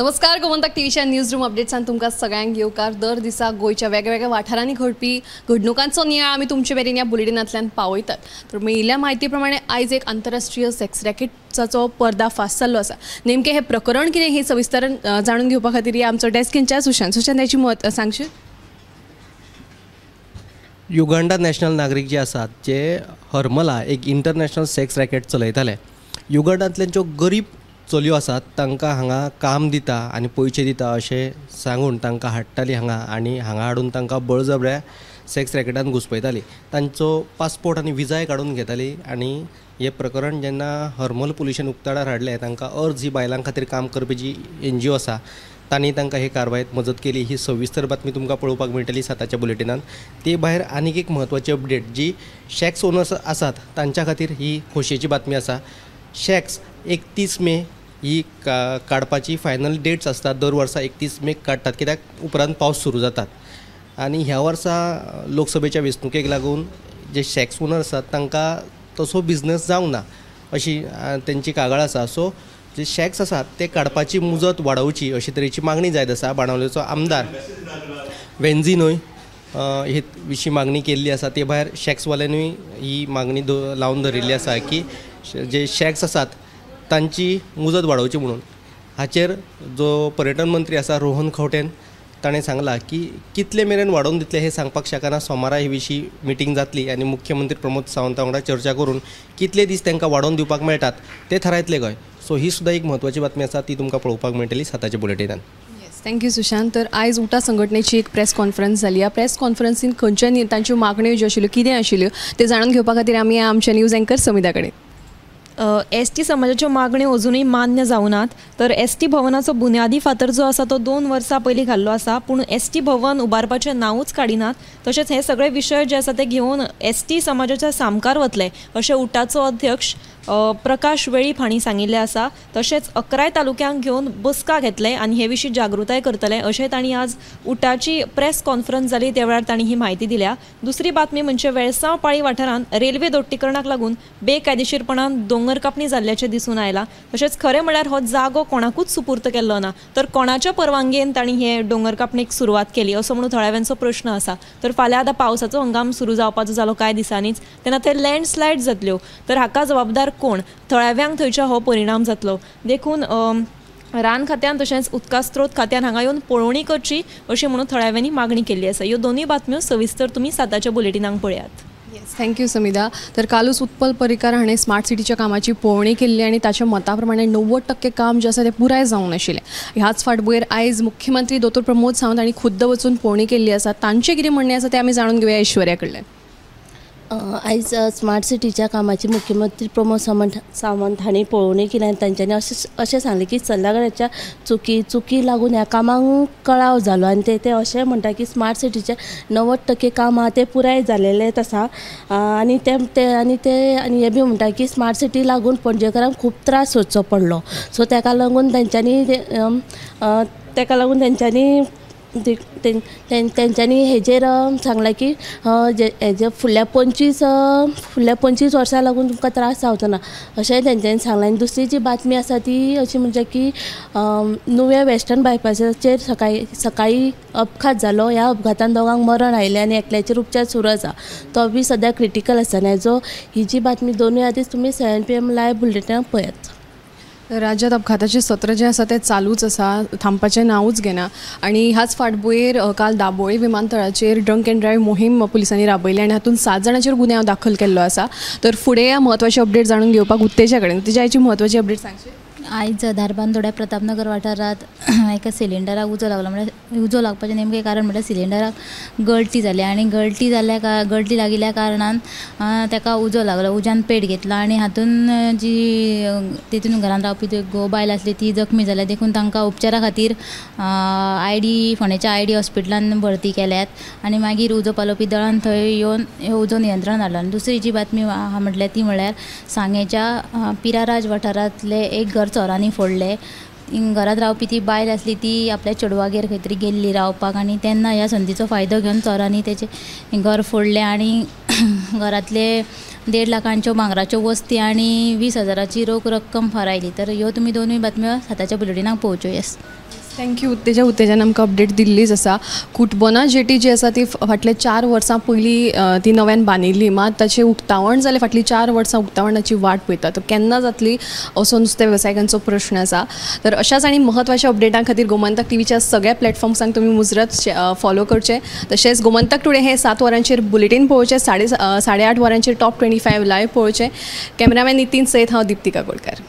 नमस्कार, गोमंतक टीव्हीच्या news room अपडेट्सान तुमकां सगळ्यांक येवकार. दर दिसा गोंयच्या वेगवेगळ्या वाठारांनी घडपी घडणुकांचो नियाळ आमी तुमचे मेरेन ह्या बुलेटिनांतल्यान पावयतात. तर मेळिल्ल्या म्हायती प्रमाणे आयज एक आंतरराष्ट्रीय सेक्स रॅकेटचो पर्दाफाश जाल्लो आसा. नेमकें हें प्रकरण कितें हें सविस्तर जाणून घेवपा खातीर हे आमचो डेस्क इंचार्ज सुशांत याची मत सांगशीत. युगांडा नॅशनल नागरीक जे आसात जे हरमला एक इंटरनॅशनल सेक्स रॅकेट चलयताले. युगांडांतल्यान ज्यो गरीब चलयो आसात तांकां हांगा काम दिता आनी पयशे दिता अशें सांगून तांकां हाडटाली हांगा आनी हांगा हाडून तांकां बळजबऱ्या सेक्स रॅकेटान घुसपयताली. तांचो पासपोर्ट आनी विजाय काडून घेताली. आनी हें प्रकरण जेन्ना हरमल पुलिशेन उक्ताडार हाडलें तांकां अर्ज ही बायलां खातीर काम करपी जी NGO आसा तांणी तांकां हे कारवायेंत मजत केली. ही सविस्तर बातमी तुमकां पळोवपाक मेळटली साताच्या बुलेटिनांत. ते भायर आनीक एक म्हत्वाची अपडेट जी शॅक्स ओनर्स आसात तांच्या खातीर ही खोशयेची बातमी आसा. शॅक्स 31 मे ही काडपाची फायनल डेट्स आसतात. दर वर्सा 31 मेक काडटात कित्याक उपरांत पावस सुरू जातात. आनी ह्या वर्सा लोकसभेच्या वेंचणुकेक लागून जे शॅक्स ओनर आसात तांकां तसो बिझनस जावंक ना अशी तेंची कागाळ आसा. सो जे शॅक्स आसात ते काडपाची मुजत वाडोवची अशी तरेची मागणी जायत आसा. बाणावलेचो आमदार वेंझिनोय हे विशीं मागणी केल्ली आसा. ते भायर शॅक्सवाल्यांनी ही मागणी लावन धरिल्ली आसा की जे शॅक्स आसात तांची मुजत वाडोवची म्हणून. हाचेर जो पर्यटन मंत्री आसा रोहन खंवटेन ताणें सांगलां की कितले मेरेन वाडोवन दितले हें सांगपाक शकना. सोमारा हे विशीं मिटींग जातली आनी मुख्यमंत्री प्रमोद सावंता वांगडा चर्चा करून कितले दीस तांकां वाडोवन दिवपाक मेळटात ते थारायतले गोंय. सो ही सुद्दां एक म्हत्वाची बातमी आसा ती तुमकां पळोवपाक मेळटली साताच्या बुलेटिनान. थँक्यू सुशांत. तर आयज उटा संघटनेची एक प्रेस कॉन्फरन्स जाली. ह्या प्रेस कॉन्फरन्सीन खंयच्या तांच्यो मागण्यो ज्यो आशिल्ल्यो कितें आशिल्ल्यो ते जाणून घेवपा खातीर आमी आमच्या न्यूज एंकर समिता कडेन. ST समाजाच्यो मागण्यो अजूनय मान्य जावनात. तर ST भवनाचो बुन्यादी फातर जो आसा तो 2 वर्सां पयलीं घाल्लो आसा, पूण ST भवन उबारपाचें नांवूच काडिनात. तशेंच हे सगळे विशय जे आसा ते घेवन ST समाजाच्या सामकार वतले अशें उटाचो अध्यक्ष प्रकाश वेळीप हांणी सांगिल्लें आसा. तशेंच 11 तालुक्यांक घेवन बसका घेतले आनी हे विशीं जागृताय करतले अशें तांणी आज उटाची प्रेस कॉन्फरन्स जाली त्या वेळार तांणी ही म्हायती दिल्या. दुसरी बातमी म्हणजे वेळसांव पाळी वाठारांत रेल्वे दोट्टीकरणाक लागून बेकायदेशीरपणान दोंगर कापणी जाल्ल्याचें दिसून आयलां. तशेंच खरें म्हळ्यार हो जागो कोणाकूच सुपूर्त केल्लो ना, तर कोणाच्या परवानगेन तांणी हे दोंगर कापणीक सुरवात केली असो म्हणून थळाव्यांचो प्रश्न आसा. तर फाल्यां आतां पावसाचो हंगाम सुरू जावपाचो जालो कांय दिसांनीच, तेन्ना ते लँडस्लायड जातल्यो. तर हाका जबाबदार कोण? थळाव्यांक थंयच्या हो परिणाम जातलो. देखून रान खात्यान तशेंच उदका स्त्रोत खात्यान हांगा येवन पळोवणी करची अशी म्हणून थळाव्यांनी मागणी केल्ली आसा. ह्यो दोनूय बातम्यो सविस्तर तुमी साताच्या बुलेटिनांक पळयात. थँक्यू समिता. तर कालूच उत्पल पर्रीकार हाणें स्मार्ट सिटीच्या कामाची पळोवणी केल्ली आनी ताच्या मता प्रमाणे 90% काम जे आसा ते पुराय जावंक नाशिल्लें. ह्याच फाटभुंयेर आयज मुख्यमंत्री दोतोर प्रमोद सावंत हांणी खुद्द वचून पळोवणी केल्ली आसा. तांचें कितें म्हणणें आसा तें आमी जाणून घेवया ऐश्वर्या कडल्यान. आयज स्मार्ट सिटीच्या कामाची मुख्यमंत्री प्रमोद सावंत हांणी पळोवणी केली आनी तांच्यांनी अशें सांगलें की सल्लागाराच्या चुकी लागून ह्या कामाक कळाव जालो आनी ते अशें म्हणटा की स्मार्ट सिटीचे 90% काम आहा ते पुराय जालेलेच आसा. आनी हे बी म्हणटा की स्मार्ट सिटी लागून पणजेकारांक खूब त्रास सोंसचो पडलो. सो ताका लागून तेंच्यांनी हेजेर सांगलां की हेजे फुडल्या 25 वर्सां लागून तुमकां त्रास जावचो ना अशें तेंच्यांनी सांगलां. आनी दुसरी जी बातमी आसा ती अशी म्हणजे की नुवें वेस्टर्न बायपासाचेर सकाळी अपघात जालो. ह्या अपघातान दोगांक मरण आयलें आनी एकल्याचेर उपचार सुरू आसा. तो बी सद्या क्रिटिकल आसा. ही जी बातमी दोनूय आदींच तुमी 7 PM लायव्ह बुलेटिनाक पळयात. राज्यात अपघाताचें सत्र जें आसा तें चालूच आसा, थांबपाचें नांवूच घेना. आनी ह्याच फाटभुंयेर काल दाबोळे विमानतळाचेर ड्रंक एंड ड्रायव्ह मोहीम पुलिसांनी राबयली आनी हातूंत 7 जाणांचेर गुन्यांव दाखल केल्लो आसा. तर फुडें ह्या म्हत्वाची अपडेट जाणून घेवपाक उत्तेजा कडेन तेच्या हाची म्हत्वाची अपडेट सांगशी. आयज धारबांदोड्या प्रतापनगर वाठारांत एका सिलिंडराक उजो लागलो. म्हणजे उजो लागपाचें नेमकें कारण म्हणल्यार सिलिंडराक गळटी जाली आनी गळटी लागिल्ल्या कारणान ताका उजो लागलो. उज्यान पेट घेतला आनी हातून जी तेतून घरांत रावपी घोव बायल आसली ती जखमी जाल्या. देखून तांकां उपचारा खातीर फोंडेच्या ID हॉस्पिटलांत भरती केल्यात आनी मागीर उजो पालोवपी दळान थंय येवन उजो नियंत्रण हाडलो. आनी दुसरी जी बातमी म्हटल्यार ती म्हळ्यार सांगेच्या पिराराज वाठारांतले एक घर चोरांनी फोडलें. घरांत रावपी ती बायल आसली ती आपल्या चेडवागेर खंय तरी गेल्ली रावपाक आनी तेन्ना ह्या संदीचो फायदो घेवन चोरांनी तेचें घर फोडलें आनी घरांतले 1.5 लाखांच्यो भांगराच्यो वस्ती आणि 20,000ची रोख रक्कम हरायली. तर ह्यो तुमी दोनूय बातम्यो साताच्या बुलेटिनाक पळोवच्यो. Yes, thank you. तेज्या उत्तेजन आमकां अपडेट दिल्लीच आसा. कुटबोना जेटी जी आसा ती फाटले 4 वर्सां पयलीं ती नव्यान बांदिल्ली, मात ताचें उक्तावण जालें. फाटलीं 4 वर्सां उक्तावणाची वाट पळयता. तो केन्ना जातली असो नुस्तें वेवसायिकांचो प्रश्न आसा. तर अशाच आनी महत्वाच्या अपडेटां खातीर गोमंतक टीव्हीच्या सगळ्या प्लॅटफॉर्म्सांक तुमी मुजरत फॉलो करचे. तशेंच गोमंतक टुडे हे 7 वरांचेर बुलेटीन पळोवचें, 8:30 वरांचेर टॉप 25 लायव्ह पळोवचें. कॅमेरामॅन नितीन सयत हांव दिप्तिका कोळकार.